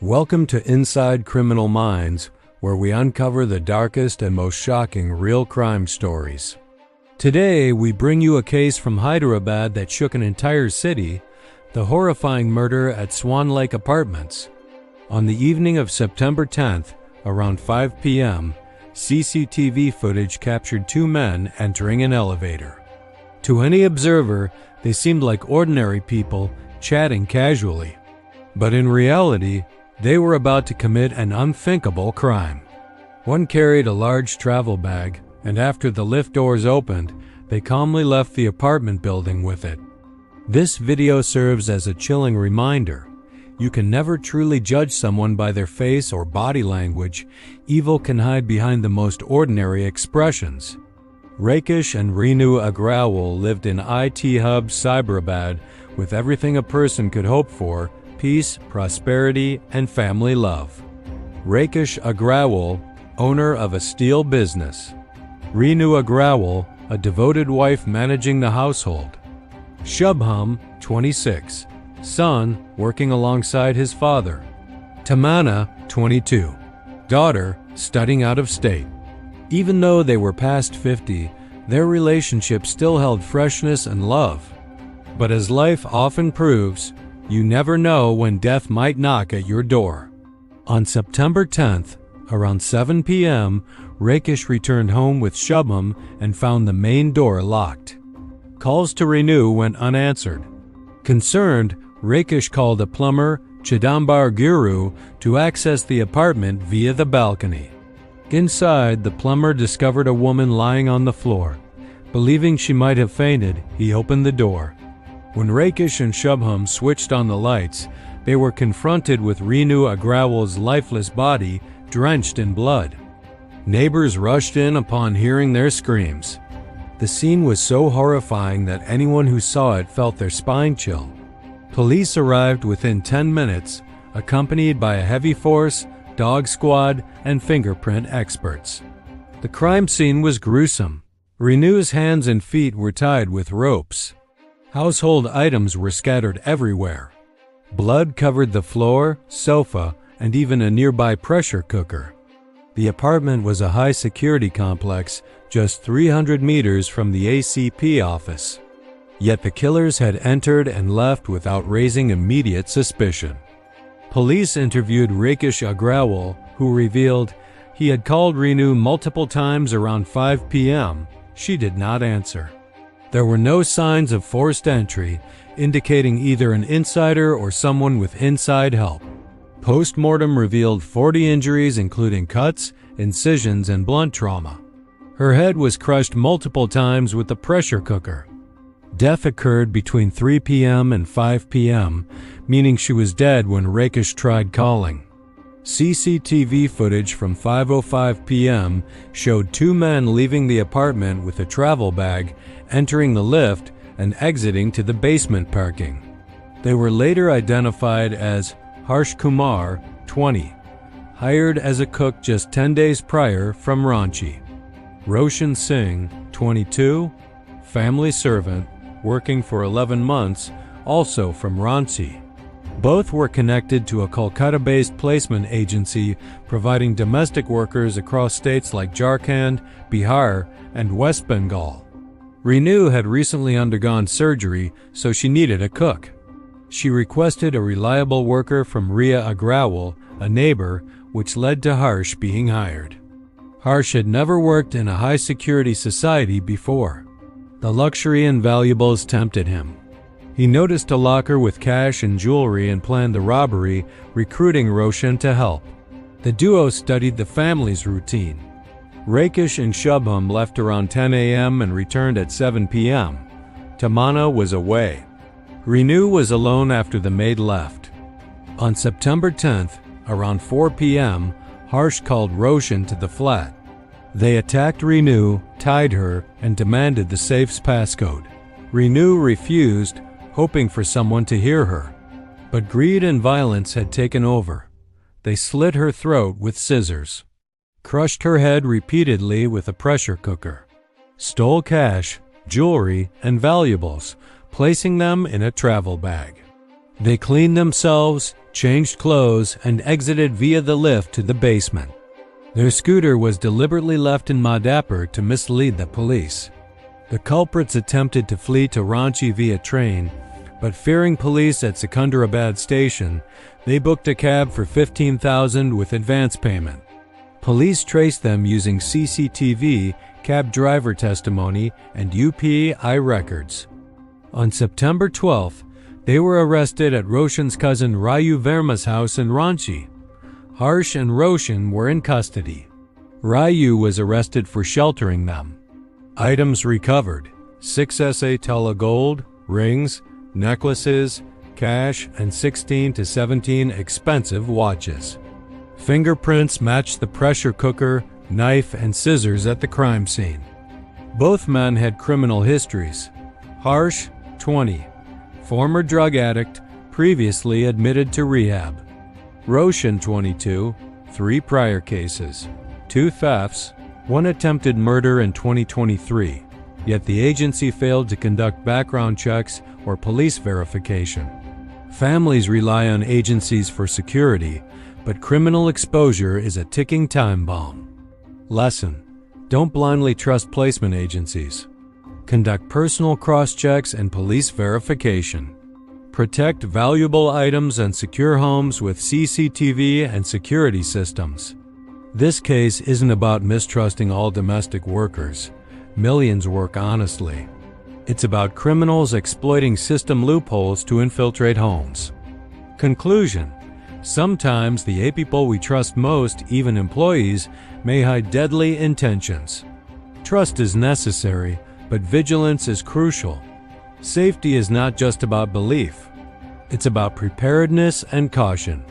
Welcome to Inside Criminal Minds, where we uncover the darkest and most shocking real crime stories. Today, we bring you a case from Hyderabad that shook an entire city, the horrifying murder at Swan Lake Apartments. On the evening of September 10th, around 5 p.m., CCTV footage captured two men entering an elevator. To any observer, they seemed like ordinary people chatting casually. But in reality, they were about to commit an unthinkable crime. One carried a large travel bag, and after the lift doors opened, they calmly left the apartment building with it. This video serves as a chilling reminder. You can never truly judge someone by their face or body language. Evil can hide behind the most ordinary expressions. Rakesh and Renu Agrawal lived in IT hub Hyderabad with everything a person could hope for: peace, prosperity, and family love. Rakesh Agrawal, owner of a steel business. Renu Agrawal, a devoted wife managing the household. Shubham, 26, son working alongside his father. Tamana, 22, daughter studying out of state. Even though they were past 50, their relationship still held freshness and love. But as life often proves, you never know when death might knock at your door. On September 10th, around 7 p.m., Rakesh returned home with Shubham and found the main door locked. Calls to Renu went unanswered. Concerned, Rakesh called a plumber, Chidambar Guru, to access the apartment via the balcony. Inside, the plumber discovered a woman lying on the floor. Believing she might have fainted, he opened the door. When Rakesh and Shubham switched on the lights, they were confronted with Renu Agrawal's lifeless body drenched in blood. Neighbors rushed in upon hearing their screams. The scene was so horrifying that anyone who saw it felt their spine chill. Police arrived within 10 minutes, accompanied by a heavy force, dog squad, and fingerprint experts. The crime scene was gruesome. Renu's hands and feet were tied with ropes. Household items were scattered everywhere. Blood covered the floor, sofa, and even a nearby pressure cooker. The apartment was a high-security complex just 300 meters from the ACP office. Yet the killers had entered and left without raising immediate suspicion. Police interviewed Rakesh Agrawal, who revealed he had called Renu multiple times around 5 p.m. She did not answer. There were no signs of forced entry, indicating either an insider or someone with inside help. Post-mortem revealed 40 injuries, including cuts, incisions, and blunt trauma. Her head was crushed multiple times with a pressure cooker. Death occurred between 3 p.m. and 5 p.m., meaning she was dead when Rakesh tried calling. CCTV footage from 5:05 p.m. showed two men leaving the apartment with a travel bag, entering the lift, and exiting to the basement parking. They were later identified as Harsh Kumar, 20, hired as a cook just 10 days prior from Ranchi. Roshan Singh, 22, family servant, working for 11 months, also from Ranchi. Both were connected to a Kolkata-based placement agency providing domestic workers across states like Jharkhand, Bihar, and West Bengal. Renu had recently undergone surgery, so she needed a cook. She requested a reliable worker from Ria Agrawal, a neighbor, which led to Harsh being hired. Harsh had never worked in a high-security society before. The luxury and valuables tempted him. He noticed a locker with cash and jewelry and planned the robbery, recruiting Roshan to help. The duo studied the family's routine. Rakesh and Shubham left around 10 a.m. and returned at 7 p.m. Tamana was away. Renu was alone after the maid left. On September 10th, around 4 p.m., Harsh called Roshan to the flat. They attacked Renu, tied her, and demanded the safe's passcode. Renu refused, hoping for someone to hear her. But greed and violence had taken over. They slit her throat with scissors, crushed her head repeatedly with a pressure cooker, stole cash, jewelry, and valuables, placing them in a travel bag. They cleaned themselves, changed clothes, and exited via the lift to the basement. Their scooter was deliberately left in Madhapur to mislead the police. The culprits attempted to flee to Ranchi via train, but fearing police at Secunderabad station, they booked a cab for 15,000 with advance payment. Police traced them using CCTV, cab driver testimony, and UPI records. On September 12th, they were arrested at Roshan's cousin Rayu Verma's house in Ranchi. Harsh and Roshan were in custody. Rayu was arrested for sheltering them. Items recovered: 6 SA Tella gold, rings, necklaces, cash, and 16 to 17 expensive watches. Fingerprints matched the pressure cooker, knife, and scissors at the crime scene. Both men had criminal histories. Harsh, 20, former drug addict, previously admitted to rehab. Roshan, 22, 3 prior cases, 2 thefts, 1 attempted murder in 2023, yet the agency failed to conduct background checks or police verification. Families rely on agencies for security, but criminal exposure is a ticking time bomb. Lesson: don't blindly trust placement agencies. Conduct personal cross-checks and police verification. Protect valuable items and secure homes with CCTV and security systems. This case isn't about mistrusting all domestic workers. Millions work honestly. It's about criminals exploiting system loopholes to infiltrate homes. Conclusion: sometimes the people we trust most, even employees, may hide deadly intentions. Trust is necessary, but vigilance is crucial. Safety is not just about belief. It's about preparedness and caution.